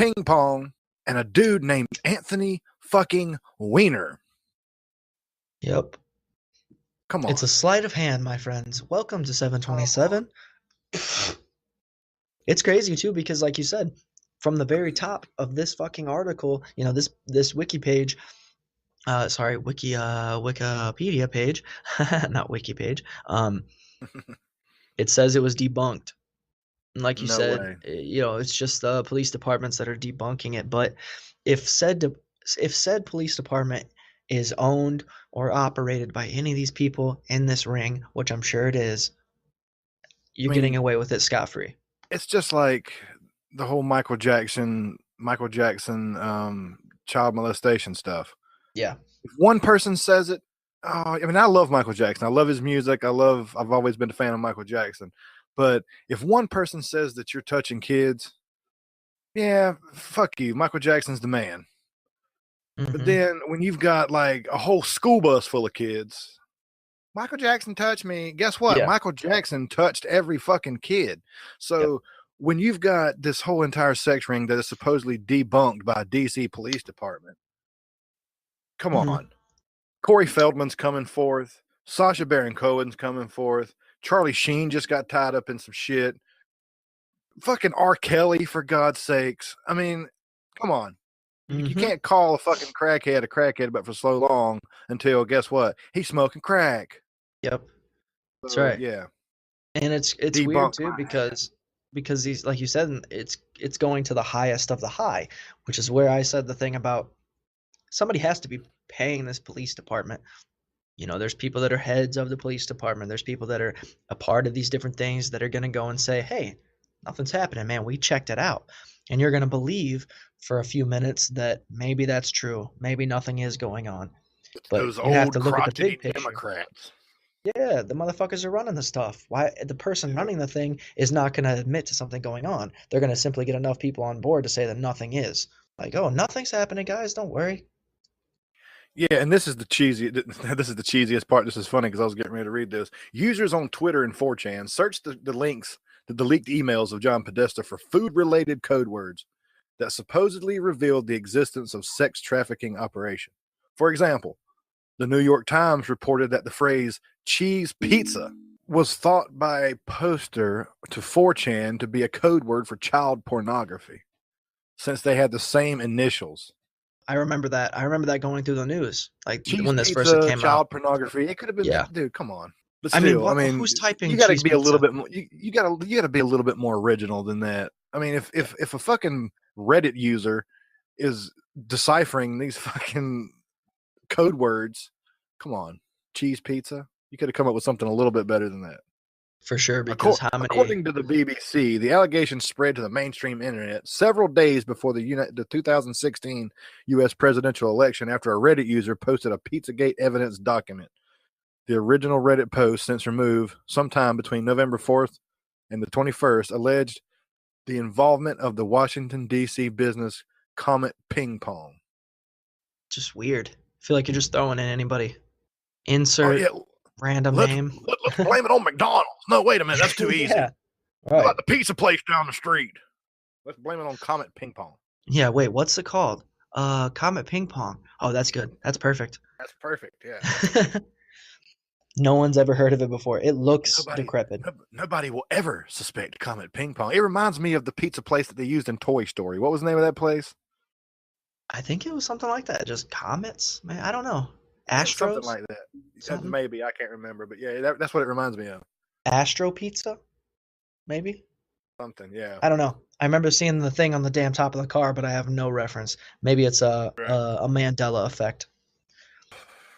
Ping Pong and a dude named Anthony fucking Weiner. Yep. Come on. It's a sleight of hand, my friends. Welcome to 727. It's crazy too because, like you said, from the very top of this fucking article, this wiki page, Wikipedia page, not wiki page. It says it was debunked. And like you No said, way. it's just the police departments that are debunking it. But if said police department is owned or operated by any of these people in this ring, which I'm sure it is, you're getting away with it scot-free. It's just like the whole Michael Jackson child molestation stuff. Yeah. If one person says it, I love Michael Jackson. I love his music. I've always been a fan of Michael Jackson. But if one person says that you're touching kids, yeah, fuck you. Michael Jackson's the man. Mm-hmm. But then when you've got like a whole school bus full of kids, Michael Jackson touched me. Guess what? Yeah. Michael Jackson touched every fucking kid. So when you've got this whole entire sex ring that is supposedly debunked by DC Police Department, come on. Corey Feldman's coming forth. Sacha Baron Cohen's coming forth. Charlie Sheen just got tied up in some shit. Fucking R. Kelly, for God's sakes. I mean, come on. You can't call a fucking crackhead but for so long until, guess what? He's smoking crack. Yep. That's So, right. Yeah. And it's weird too because these, like you said, it's going to the highest of the high, which is where I said the thing about somebody has to be paying this police department. There's people that are heads of the police department. There's people that are a part of these different things that are going to go and say, hey, nothing's happening, man. We checked it out. And you're going to believe for a few minutes that maybe that's true. Maybe nothing is going on. But those you have old to look at the crotchety big picture. Democrats. Yeah, the motherfuckers are running the stuff. Why the person running the thing is not going to admit to something going on. They're going to simply get enough people on board to say that nothing is. Like, oh, nothing's happening, guys. Don't worry. Yeah, and this is the cheesiest part. This is funny because I was getting ready to read this. Users on Twitter and 4chan searched the links to the leaked emails of John Podesta for food-related code words that supposedly revealed the existence of sex trafficking operation. For example, the New York Times reported that the phrase cheese pizza was thought by a poster to 4chan to be a code word for child pornography, since they had the same initials. I remember that. I remember that going through the news, like Cheese when this pizza, first came child out. pornography. It could have been, Yeah. dude. Come on. But I still, mean, who's typing you got to cheese be a little pizza? bit more. You got to be a little bit more original than that. I mean, if a fucking Reddit user is deciphering these fucking code words, come on, cheese pizza. You could have come up with something a little bit better than that. For sure, because according to the BBC, the allegations spread to the mainstream internet several days before the 2016 U.S. presidential election after a Reddit user posted a Pizzagate evidence document. The original Reddit post, since removed sometime between November 4th and the 21st, alleged the involvement of the Washington, D.C. business Comet Ping Pong. Just weird. I feel like you're just throwing in anybody. Insert random name. Let's blame it on McDonald's. No, wait a minute. That's too easy. Yeah, right. Like the pizza place down the street. Let's blame it on Comet Ping Pong. Yeah, wait, what's it called? Comet Ping Pong. Oh, that's good. That's perfect. That's perfect, yeah. No one's ever heard of it before. It looks decrepit. Nobody will ever suspect Comet Ping Pong. It reminds me of the pizza place that they used in Toy Story. What was the name of that place? I think it was something like that. Just comets? Man, I don't know. Astros? Something like that. Maybe. I can't remember. But yeah, that's what it reminds me of. Astro Pizza? Maybe? Something, yeah. I don't know. I remember seeing the thing on the damn top of the car, but I have no reference. Maybe it's a Mandela effect.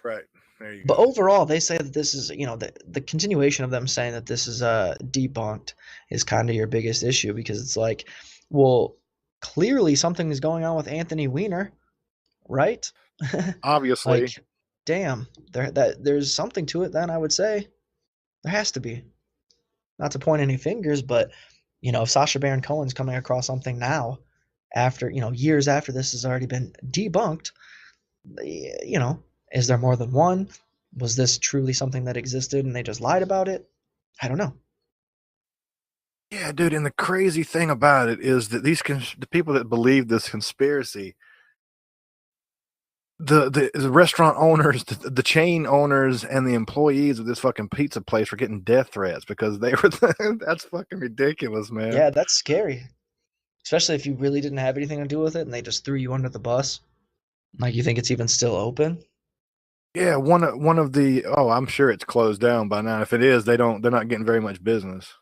Right. There you go. But overall, they say that this is, the continuation of them saying that this is debunked is kind of your biggest issue, because it's like, well, clearly something is going on with Anthony Weiner, right? Obviously. Like, damn, there's something to it then, I would say. There has to be. Not to point any fingers, but, if Sacha Baron Cohen's coming across something now, after, years after this has already been debunked, is there more than one? Was this truly something that existed and they just lied about it? I don't know. Yeah, dude. And the crazy thing about it is that the people that believe this conspiracy, the restaurant owners, the chain owners, and the employees of this fucking pizza place were getting death threats because they were. That's fucking ridiculous, man. Yeah, that's scary. Especially if you really didn't have anything to do with it and they just threw you under the bus. Like, you think it's even still open? Yeah, one of the I'm sure it's closed down by now. If it is, they're not getting very much business.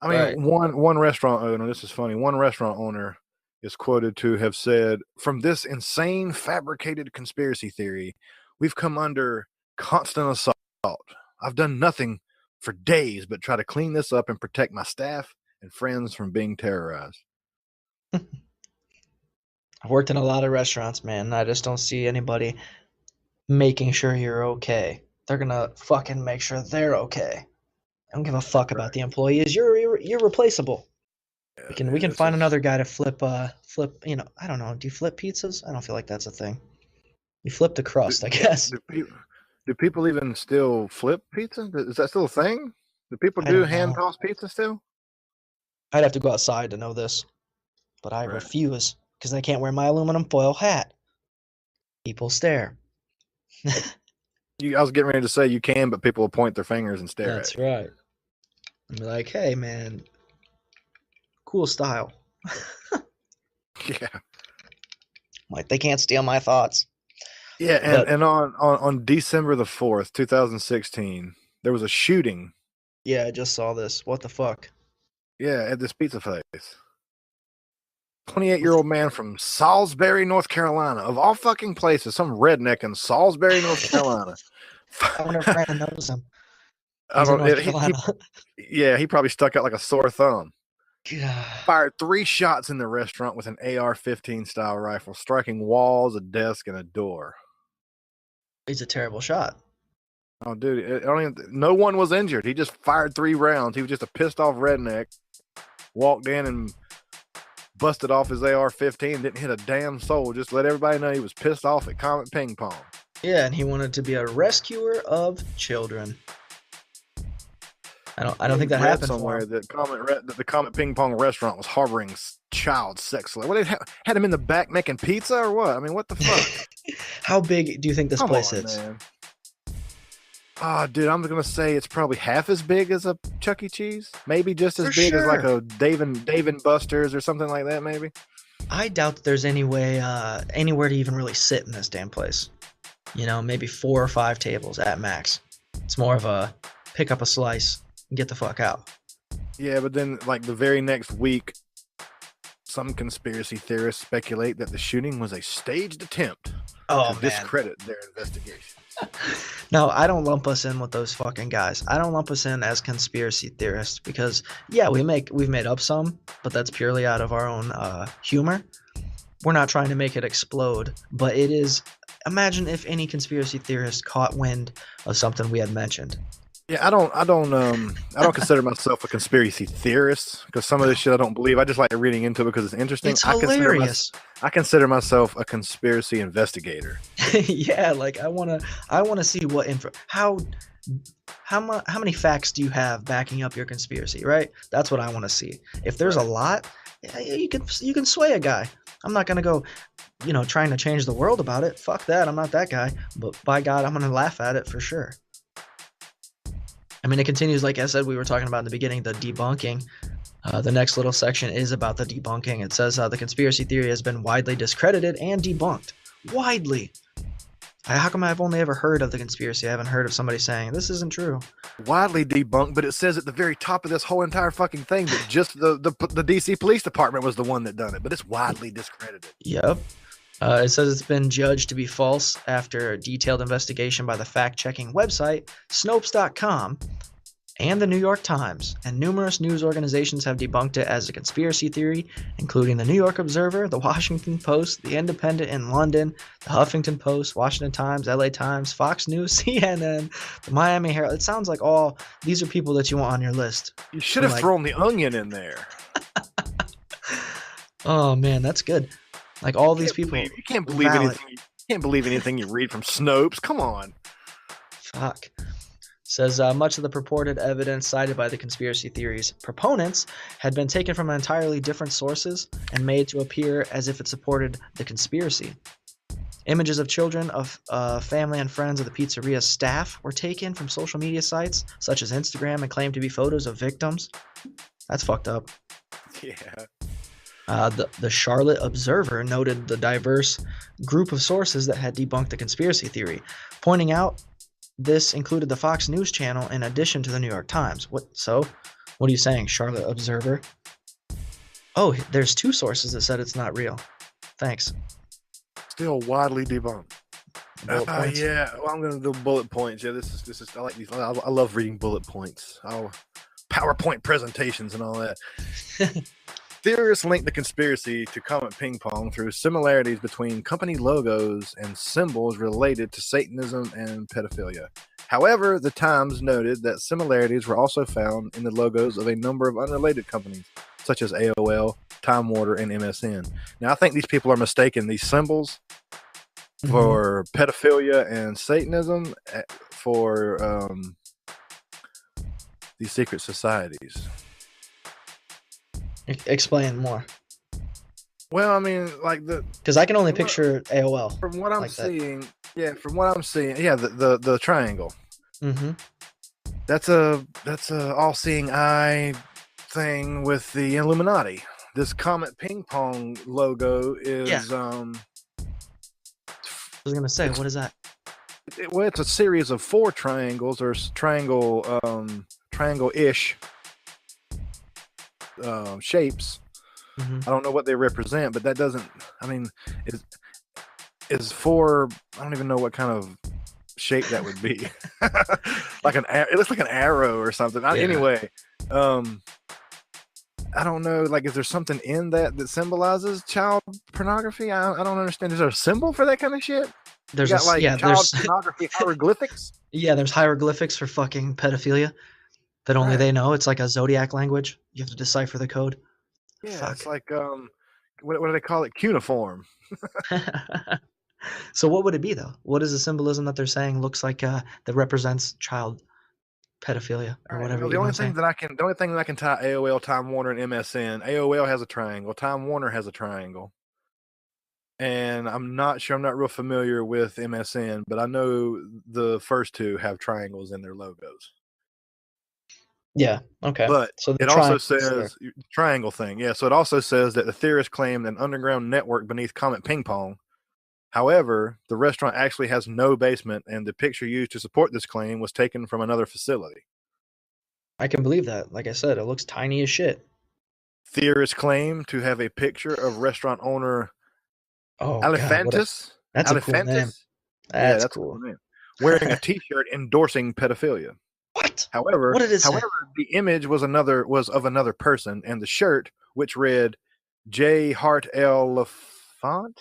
I Right. mean, one restaurant owner, this is funny. One restaurant owner is quoted to have said, "From this insane fabricated conspiracy theory, we've come under constant assault. I've done nothing for days but try to clean this up and protect my staff and friends from being terrorized." I've worked in a lot of restaurants, man. I just don't see anybody making sure you're okay. They're gonna fucking make sure they're okay. I don't give a fuck about the employees. You're replaceable. Yeah, We can dude, find another guy to flip. I don't know. Do you flip pizzas? I don't feel like that's a thing. You flip the do, crust, I guess. do people even still flip pizza? Is that still a thing? Do people I do don't hand know. toss pizza still? I'd have to go outside to know this, but I Right. refuse because I can't wear my aluminum foil hat. People stare. I was getting ready to say you can, but people will point their fingers and stare at That's right. And be like, hey, man, cool style. you. Yeah. Like, they can't steal my thoughts. Yeah, But and on December the 4th, 2016, there was a shooting. yeah, I just saw this. What the fuck? Yeah, at this pizza place. 28-year-old man from Salisbury, North Carolina, of all fucking places, some redneck in Salisbury, North Carolina. I wonder if Brandon knows him. I He's in don't. North Carolina. He probably stuck out like a sore thumb. God. Fired 3 shots in the restaurant with an AR-15 style rifle, striking walls, a desk, and a door. He's a terrible shot. Oh, dude! No one was injured. He just fired 3 rounds. He was just a pissed off redneck. Walked in and busted off his AR-15. Didn't hit a damn soul. Just let everybody know he was pissed off at Comet Ping Pong. Yeah, and he wanted to be a rescuer of children. I don't think that happened somewhere for him. that the Comet Ping Pong restaurant was harboring child sex. What, they had him in the back making pizza or what? I mean, what the fuck? How big do you think this Come place on, is? man. Dude, I'm gonna say it's probably half as big as a Chuck E. Cheese. Maybe just as For big as like sure. a Dave and Buster's or something like that. Maybe. I doubt that there's anywhere to even really sit in this damn place. You know, maybe 4 or 5 tables at max. It's more of a pick up a slice and get the fuck out. Yeah, but then like the very next week, some conspiracy theorists speculate that the shooting was a staged attempt to discredit their investigation. No, I don't lump us in with those fucking guys. I don't lump us in as conspiracy theorists because yeah, we've made up some, but that's purely out of our own humor. We're not trying to make it explode, but it is. Imagine if any conspiracy theorist caught wind of something we had mentioned. Yeah, I don't consider myself a conspiracy theorist because some of this shit I don't believe. I just like reading into it because it's interesting. It's hilarious. I consider myself a conspiracy investigator. Yeah, like I wanna see what info how many facts do you have backing up your conspiracy, right? That's what I want to see. If there's a lot, yeah, you can sway a guy. I'm not gonna go, trying to change the world about it. Fuck that. I'm not that guy. But by God, I'm gonna laugh at it for sure. I mean, it continues, like I said, we were talking about in the beginning, the debunking. The next little section is about the debunking. It says the conspiracy theory has been widely discredited and debunked. Widely. How come I've only ever heard of the conspiracy? I haven't heard of somebody saying this isn't true. Widely debunked, but it says at the very top of this whole entire fucking thing that just the DC Police Department was the one that done it, but it's widely discredited. Yep. It says it's been judged to be false after a detailed investigation by the fact-checking website Snopes.com and the New York Times, and numerous news organizations have debunked it as a conspiracy theory, including the New York Observer, the Washington Post, the Independent in London, the Huffington Post, Washington Times, LA Times, Fox News, CNN, the Miami Herald. It sounds like all these are people that you want on your list. You should have thrown the Onion in there. Oh man, that's good. Like all these people. You can't believe anything. You can't believe anything you read from Snopes. Come on. Fuck. Says much of the purported evidence cited by the conspiracy theory's proponents had been taken from entirely different sources and made to appear as if it supported the conspiracy. Images of children of family and friends of the pizzeria's staff were taken from social media sites such as Instagram and claimed to be photos of victims. That's fucked up. Yeah. The Charlotte Observer noted the diverse group of sources that had debunked the conspiracy theory, pointing out this included the Fox News channel in addition to the New York Times. What are you saying, Charlotte Observer? Oh, there's two sources that said it's not real. Thanks. Still widely debunked. Bullet points. Yeah, well, I'm gonna do bullet points. Yeah, this is. I like these. I love reading bullet points. PowerPoint presentations and all that. Theorists link the conspiracy to Comet Ping Pong through similarities between company logos and symbols related to Satanism and pedophilia. However, the Times noted that similarities were also found in the logos of a number of unrelated companies, such as AOL, Time Warner, and MSN. Now, I think these people are mistaking these symbols for pedophilia and Satanism for these secret societies. Explain more. Well, I mean, because I can only picture AOL. From what I'm seeing, the triangle. Mm-hmm. That's a all-seeing eye thing with the Illuminati. This Comet Ping Pong logo is I was gonna say, what is that? It's a series of 4 triangles or triangle-ish shapes. Mm-hmm. I don't know what they represent, but that doesn't. I mean, is 4. I don't even know what kind of shape that would be. It looks like an arrow or something. Yeah. Anyway, I don't know. Like, is there something in that symbolizes child pornography? I don't understand. Is there a symbol for that kind of shit? There's child pornography hieroglyphics. Yeah, there's hieroglyphics for fucking pedophilia that only they know. It's like a zodiac language. You have to decipher the code. Yeah, fuck. It's like what do they call it? Cuneiform. So what would it be though? What is the symbolism that they're saying looks like that represents child pedophilia or whatever? Well, the only thing that I can tie AOL, Time Warner, and MSN. AOL has a triangle. Time Warner has a triangle. And I'm not real familiar with MSN, but I know the first 2 have triangles in their logos. Yeah. Okay. But so it also says triangle thing. Yeah. So it also says that the theorists claimed an underground network beneath Comet Ping Pong. However, the restaurant actually has no basement, and the picture used to support this claim was taken from another facility. I can believe that. Like I said, it looks tiny as shit. Theorists claim to have a picture of restaurant owner Elephantis. That's a cool name. That's cool. A cool name. Wearing a T-shirt endorsing pedophilia. What? However, what did it say? The image was of another person, and the shirt, which read J. Hart Elephant,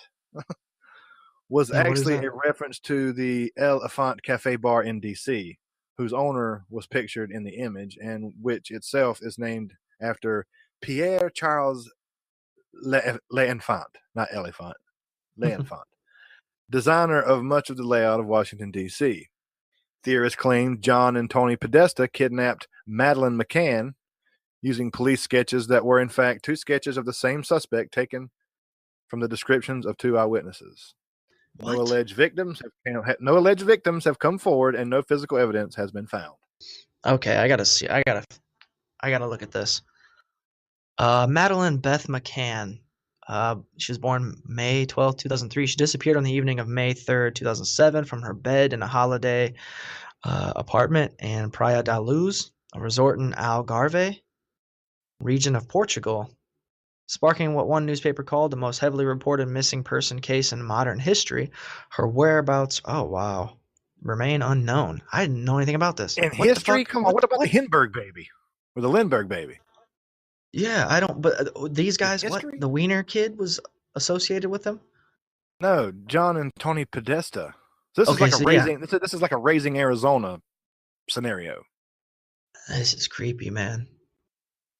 was actually a reference to the Elephant Cafe Bar in D.C., whose owner was pictured in the image, and which itself is named after Pierre Charles L'Enfant, not Elephant, L'Enfant, designer of much of the layout of Washington, D.C. Theorists claim John and Tony Podesta kidnapped Madeleine McCann using police sketches that were, in fact, 2 sketches of the same suspect taken from the descriptions of 2 eyewitnesses. No alleged victims have come forward, and no physical evidence has been found. Okay, I gotta look at this. Madeleine Beth McCann. She was born May 12, 2003. She disappeared on the evening of May 3rd, 2007 from her bed in a holiday apartment in Praia da Luz, a resort in Algarve, region of Portugal, sparking what one newspaper called the most heavily reported missing person case in modern history. Her whereabouts, remain unknown. I didn't know anything about this. In history? Come on, what about the Hindenburg baby? Or the Lindbergh baby? Yeah, I don't, but these guys, the Wiener kid was associated with them? No, John and Tony Podesta. So this is like a Raising Arizona scenario. This is creepy, man.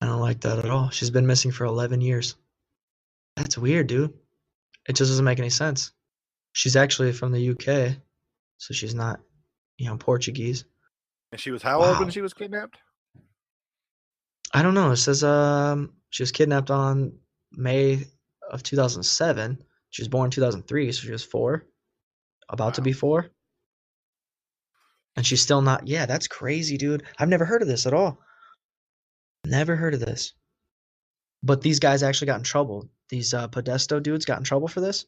I don't like that at all. She's been missing for 11 years. That's weird, dude. It just doesn't make any sense. She's actually from the UK, so she's not, Portuguese. And she was how old when she was kidnapped? I don't know. It says she was kidnapped on May of 2007. She was born in 2003, so she was 4, about to be 4. And she's still not. Yeah, that's crazy, dude. I've never heard of this at all. Never heard of this. But these guys actually got in trouble. These Podesto dudes got in trouble for this.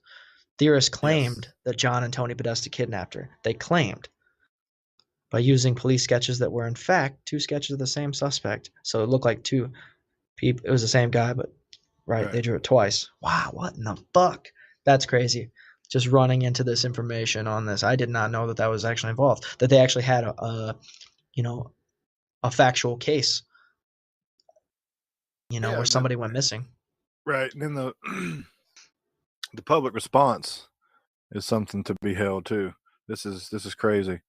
Theorists claimed that John and Tony Podesta kidnapped her. They claimed by using police sketches that were in fact 2 sketches of the same suspect. So it looked like 2 people. It was the same guy, but right, they drew it twice. Wow, what in the fuck? That's crazy. Just running into this information on this. I did not know that was actually involved. That they actually had a factual case. Where somebody went missing. Right, and then the public response is something to be held too. This is crazy.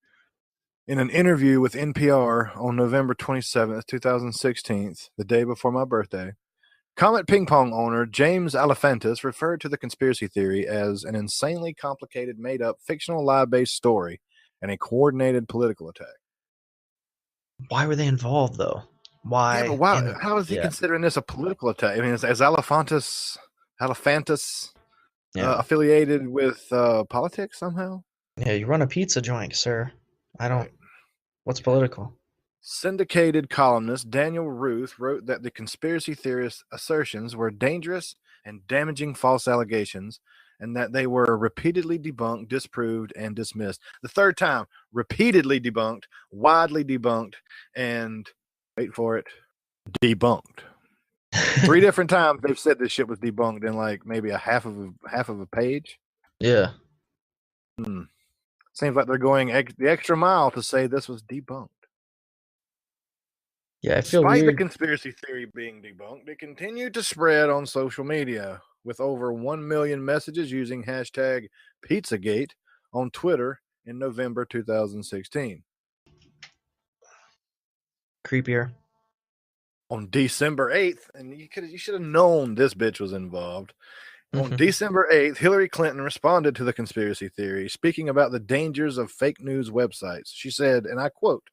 In an interview with NPR on November 27th, 2016, the day before my birthday, Comet Ping Pong owner James Alefantis referred to the conspiracy theory as an insanely complicated, made-up, fictional lie-based story and a coordinated political attack. Why were they involved, though? Why? Yeah, but why? How is he considering this a political attack? I mean, is Alefantis affiliated with politics somehow? Yeah, you run a pizza joint, sir. I don't. Right. What's political? Syndicated columnist Daniel Ruth wrote that the conspiracy theorists' assertions were dangerous and damaging false allegations, and that they were repeatedly debunked, disproved, and dismissed. The third time, repeatedly debunked, widely debunked, and wait for it, debunked. 3 different times they've said this shit was debunked in like maybe a half of a page. Yeah. Seems like they're going the extra mile to say this was debunked. Yeah, I feel Despite weird. the conspiracy theory being debunked, it continued to spread on social media with over 1 million messages using hashtag Pizzagate on Twitter in November 2016. Creepier. On December 8th, and you should have known this bitch was involved. On December 8th, Hillary Clinton responded to the conspiracy theory, speaking about the dangers of fake news websites. She said, and I quote,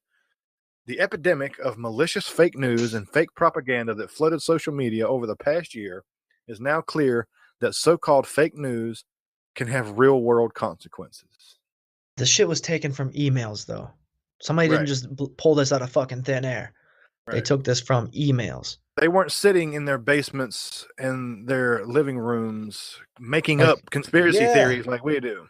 "The epidemic of malicious fake news and fake propaganda that flooded social media over the past year is now clear that so-called fake news can have real-world consequences." This shit was taken from emails, though. Somebody didn't just pull this out of fucking thin air. They took this from emails. They weren't sitting in their basements and their living rooms making up conspiracy theories like we do.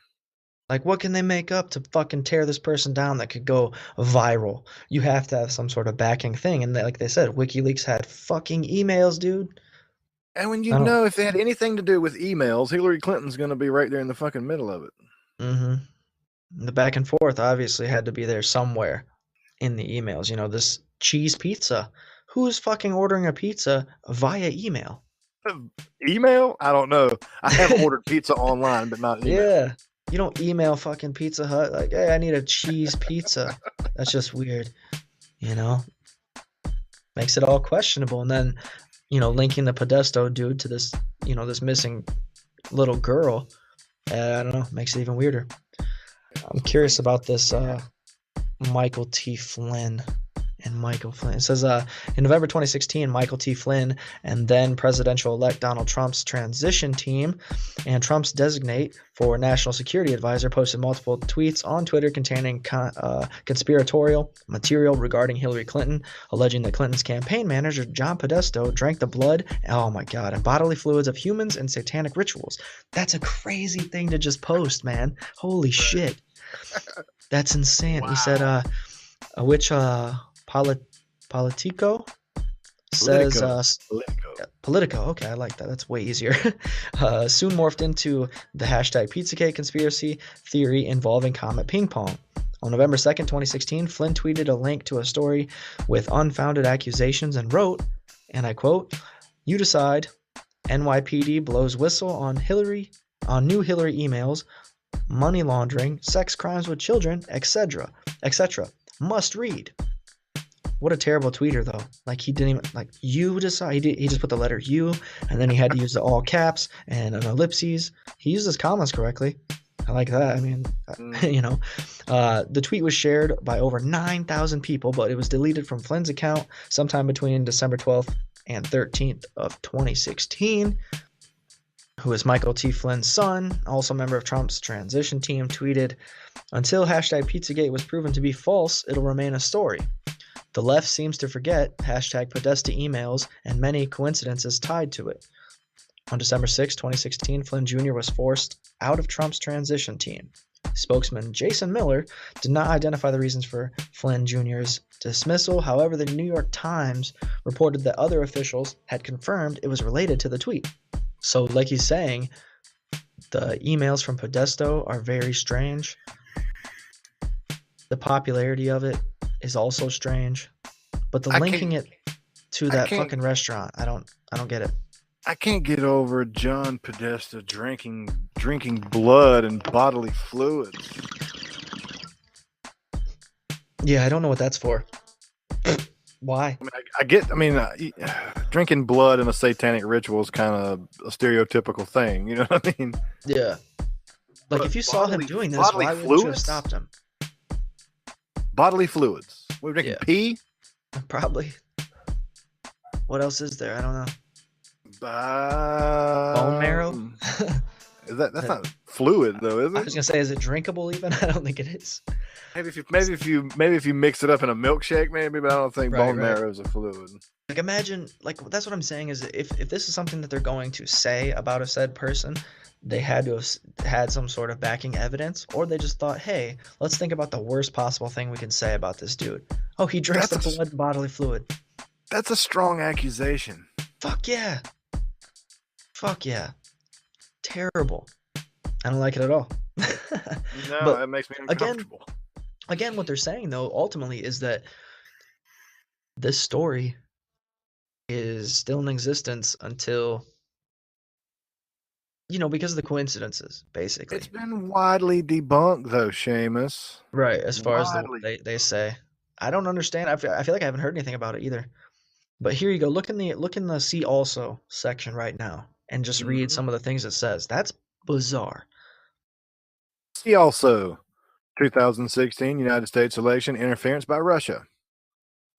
Like, what can they make up to fucking tear this person down that could go viral? You have to have some sort of backing thing. And like they said, WikiLeaks had fucking emails, dude. And when you know if they had anything to do with emails, Hillary Clinton's going to be right there in the fucking middle of it. The back and forth obviously had to be there somewhere in the emails. This cheese pizza. Who's fucking ordering a pizza via email? Email? I don't know. I have ordered pizza online, but not email. Yeah. You don't email fucking Pizza Hut like, hey, I need a cheese pizza. That's just weird. Makes it all questionable. And then, linking the Podesto dude to this, this missing little girl. I don't know. Makes it even weirder. I'm curious about this Michael T. Flynn. And Michael Flynn. It says, in November 2016, Michael T. Flynn and then presidential-elect Donald Trump's transition team and Trump's designate for national security advisor posted multiple tweets on Twitter containing conspiratorial material regarding Hillary Clinton, alleging that Clinton's campaign manager, John Podesto, drank the blood, and bodily fluids of humans in satanic rituals. That's a crazy thing to just post, man. Holy shit. That's insane. Wow. He said, which... Politico says Politico. Okay, I like that. That's way easier. Soon morphed into the hashtag Pizzagate conspiracy theory involving Comet Ping Pong. On November 2nd, 2016, Flynn tweeted a link to a story with unfounded accusations and wrote, and I quote, "You decide. NYPD blows whistle on new Hillary emails, money laundering, sex crimes with children, etc. Must read." What a terrible tweeter, though. Like, he didn't even, you decide. He just put the letter U, and then he had to use the all caps and an ellipses. He used his commas correctly. I like that. I mean, you know, the tweet was shared by over 9,000 people, but it was deleted from Flynn's account sometime between December 12th and 13th of 2016. Who is Michael T. Flynn's son, also a member of Trump's transition team, tweeted, "Until hashtag Pizzagate was proven to be false, it'll remain a story. The left seems to forget hashtag Podesta emails and many coincidences tied to it." On December 6, 2016, Flynn Jr. was forced out of Trump's transition team. Spokesman Jason Miller did not identify the reasons for Flynn Jr.'s dismissal. However, the New York Times reported that other officials had confirmed it was related to the tweet. So, like he's saying, the emails from Podesta are very strange. The popularity of it is also strange. But the linking it to that fucking restaurant, I don't get it. I can't get over John Podesta drinking blood and bodily fluids. Yeah, I don't know what that's for. Why? I mean, drinking blood in a satanic ritual is kind of a stereotypical thing. You know what I mean? Yeah. Like, if you saw him doing this, why wouldn't you have stopped him? Bodily fluids. We're drinking pee? Probably. What else is there? I don't know. Bone marrow? That's not fluid though, is it? I was gonna say, is it drinkable even? I don't think it is. Maybe if you mix it up in a milkshake, maybe, but I don't think bone marrow is a fluid. Like, imagine, like, that's what I'm saying is, if this is something that they're going to say about a said person, they had to have had some sort of backing evidence, or they just thought, hey, let's think about the worst possible thing we can say about this dude. Oh, he drinks the blood and bodily fluid. That's a strong accusation. Fuck yeah. Fuck yeah. Terrible. I don't like it at all. No, but that makes me uncomfortable. Again, what they're saying, though, ultimately, is that this story is still in existence until, because of the coincidences, basically. It's been widely debunked, though, Seamus. Right, as far as they say. I don't understand. I feel like I haven't heard anything about it either. But here you go. Look in the see also section right now and just read some of the things it says. That's bizarre. See also 2016 United States election interference by Russia.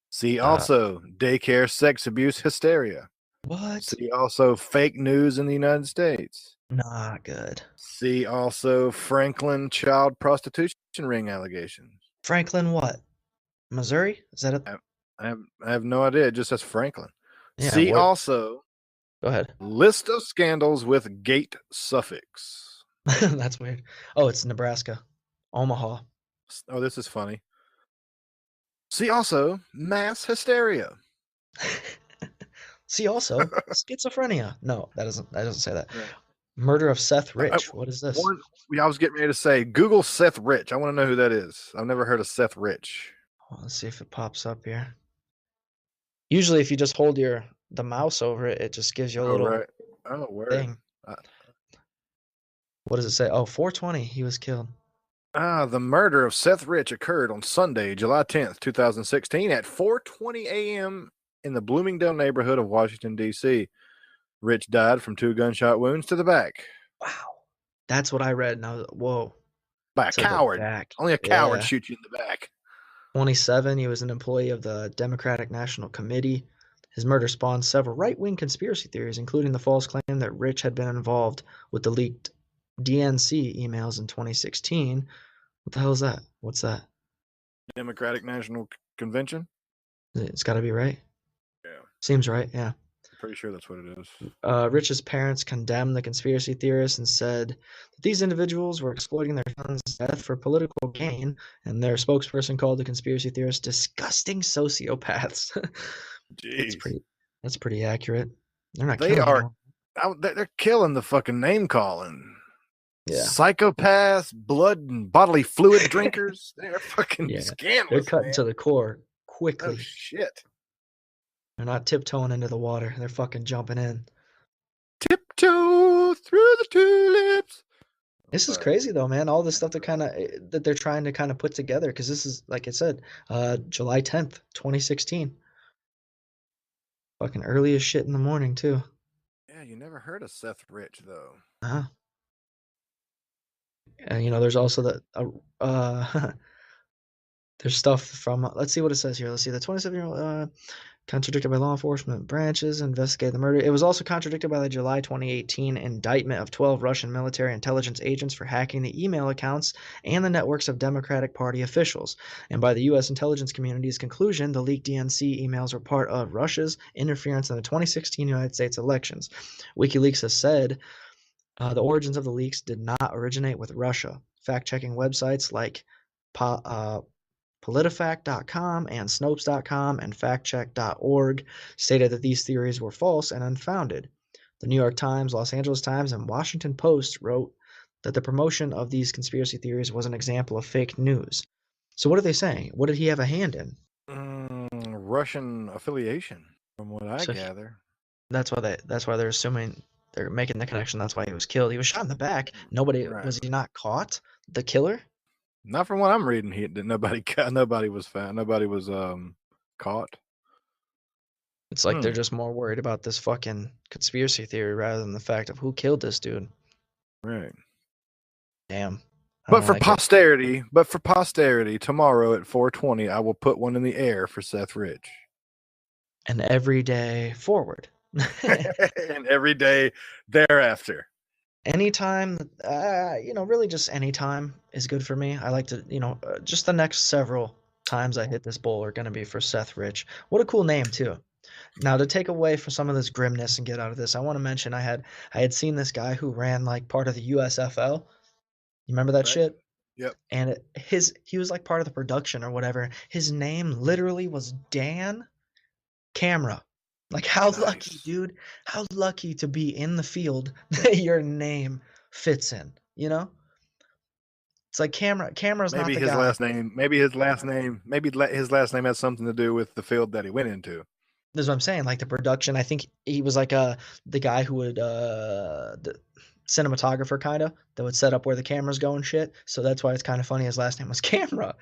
See also daycare sex abuse hysteria. What? See also fake news in the United States. Not good. See also Franklin child prostitution ring allegations. Franklin what? Missouri? Is that it? I have no idea. It just says Franklin. Yeah, see also. Go ahead. List of scandals with gate suffix. That's weird. Oh, it's Nebraska. Omaha. Oh, this is funny. See also mass hysteria. See also schizophrenia. No, that doesn't say that. Right. Murder of Seth Rich. What is this? I was getting ready to say Google Seth Rich. I want to know who that is. I've never heard of Seth Rich. Well, let's see if it pops up here. Usually, if you just hold the mouse over it, it just gives you a little thing. What does it say? Oh, 420. He was killed. The murder of Seth Rich occurred on Sunday, July 10th, 2016 at 4:20 a.m. in the Bloomingdale neighborhood of Washington, D.C. Rich died from 2 gunshot wounds to the back. Wow. That's what I read. And I was, whoa. By a coward. Only a coward shoots you in the back. 27. He was an employee of the Democratic National Committee. His murder spawned several right-wing conspiracy theories, including the false claim that Rich had been involved with the leaked DNC emails in 2016. What the hell is that? What's that? Democratic National Convention? It's got to be right. Yeah. Seems right, yeah. I'm pretty sure that's what it is. Rich's parents condemned the conspiracy theorists and said that these individuals were exploiting their son's death for political gain, and their spokesperson called the conspiracy theorists disgusting sociopaths. Jeez. That's pretty accurate. They're not they're killing the fucking name calling. Yeah. Psychopaths, blood and bodily fluid drinkers. They're fucking scandalous. They're cutting to the core quickly. Oh shit. They're not tiptoeing into the water. They're fucking jumping in. Tiptoe through the tulips. This is crazy though, man. All this stuff that they're trying to kind of put together, because this is, like I said, July 10th, 2016. Fucking early as shit in the morning too. Yeah, you never heard of Seth Rich though. Uh-huh. And there's also there's stuff from, let's see what it says here. Let's see, the 27-year-old contradicted by law enforcement branches investigate the murder. It was also contradicted by the July 2018 indictment of 12 Russian military intelligence agents for hacking the email accounts and the networks of Democratic Party officials, and by the U.S. intelligence community's conclusion the leaked DNC emails were part of Russia's interference in the 2016 United States elections. WikiLeaks has said the origins of the leaks did not originate with Russia. Fact-checking websites like PolitiFact.com and Snopes.com and FactCheck.org stated that these theories were false and unfounded. The New York Times, Los Angeles Times, and Washington Post wrote that the promotion of these conspiracy theories was an example of fake news. So what are they saying? What did he have a hand in? Russian affiliation, from what I So gather. That's why they're assuming, they're making the connection. That's why he was killed. He was shot in the back. Right. Was he not caught? The killer? Not from what I'm reading. Nobody was found. Nobody was caught. It's like they're just more worried about this fucking conspiracy theory rather than the fact of who killed this dude. Right. Damn. But for posterity, tomorrow at 4:20, I will put one in the air for Seth Rich. And every day forward. And every day thereafter. Anytime, really just any time is good for me. I like to, just the next several times I hit this bowl are going to be for Seth Rich. What a cool name, too. Now, to take away from some of this grimness and get out of this, I want to mention I had seen this guy who ran like part of the USFL. You remember that shit? Yep. And he was like part of the production or whatever. His name literally was Dan Camera. Like, how lucky, dude. How lucky to be in the field that your name fits in, It's like Camera's not the guy. Maybe his last name has something to do with the field that he went into. That's what I'm saying. Like the production, I think he was like the guy who would the cinematographer kind of that would set up where the cameras go and shit. So that's why it's kind of funny his last name was Camera.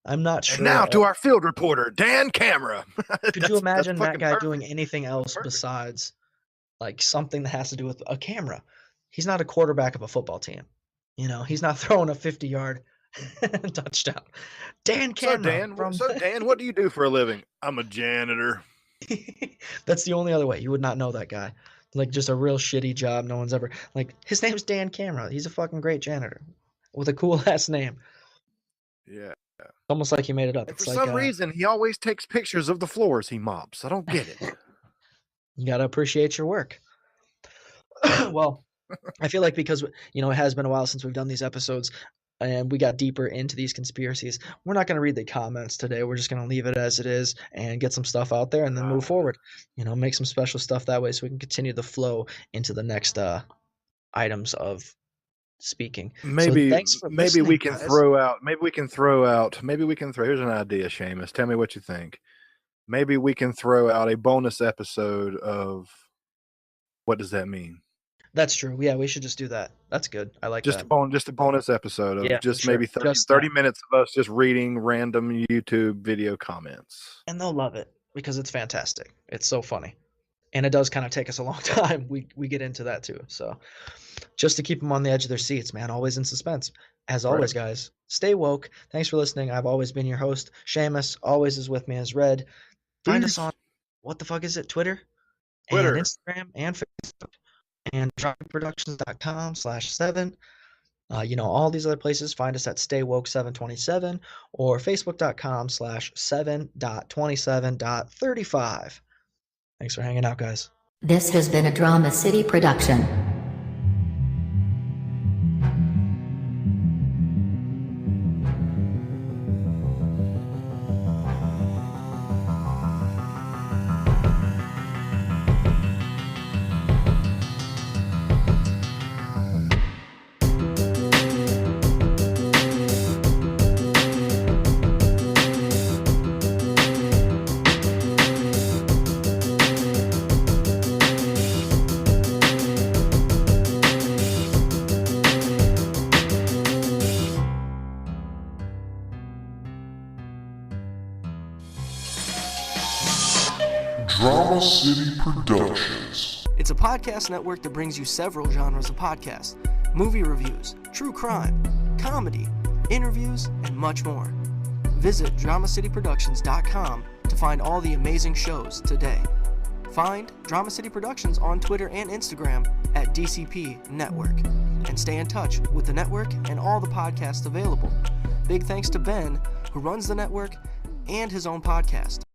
I'm not sure. And now to our field reporter, Dan Camera. Could you imagine that guy doing anything else besides like something that has to do with a camera? He's not a quarterback of a football team. He's not throwing a 50-yard touchdown. Dan Camera. So Dan, what do you do for a living? I'm a janitor. That's the only other way. You would not know that guy. Like just a real shitty job. No one's ever like. His name's Dan Camera. He's a fucking great janitor with a cool ass name. Yeah. Almost like he made it up. For some reason, he always takes pictures of the floors he mops. I don't get it. You got to appreciate your work. Well, I feel like because, it has been a while since we've done these episodes and we got deeper into these conspiracies, we're not going to read the comments today. We're just going to leave it as it is and get some stuff out there and then move forward. Make some special stuff that way so we can continue the flow into the next items of speaking. Maybe we can throw out. Here's an idea, Seamus. Tell me what you think. Maybe we can throw out a bonus episode of what does that mean? That's true. Yeah, we should just do that. That's good. I like that. Just a bonus episode of maybe 30 minutes of us just reading random YouTube video comments. And they'll love it because it's fantastic. It's so funny. And it does kind of take us a long time. We get into that too. So just to keep them on the edge of their seats, man, always in suspense. As always, guys, stay woke. Thanks for listening. I've always been your host. Seamus always is with me as Red. Find us on, what the fuck is it? Twitter. And Instagram and Facebook. And dropproductions.com/7. All these other places. Find us at StayWoke727 or Facebook.com/7.27.35. Thanks for hanging out, guys. This has been a Drama City production. Drama City Productions. It's a podcast network that brings you several genres of podcasts. movie reviews, true crime, comedy, interviews, and much more. Visit DramaCityProductions.com to find all the amazing shows today. Find Drama City Productions on Twitter and Instagram at DCP Network, and stay in touch with the network and all the podcasts available. Big thanks to Ben, who runs the network, and his own podcast.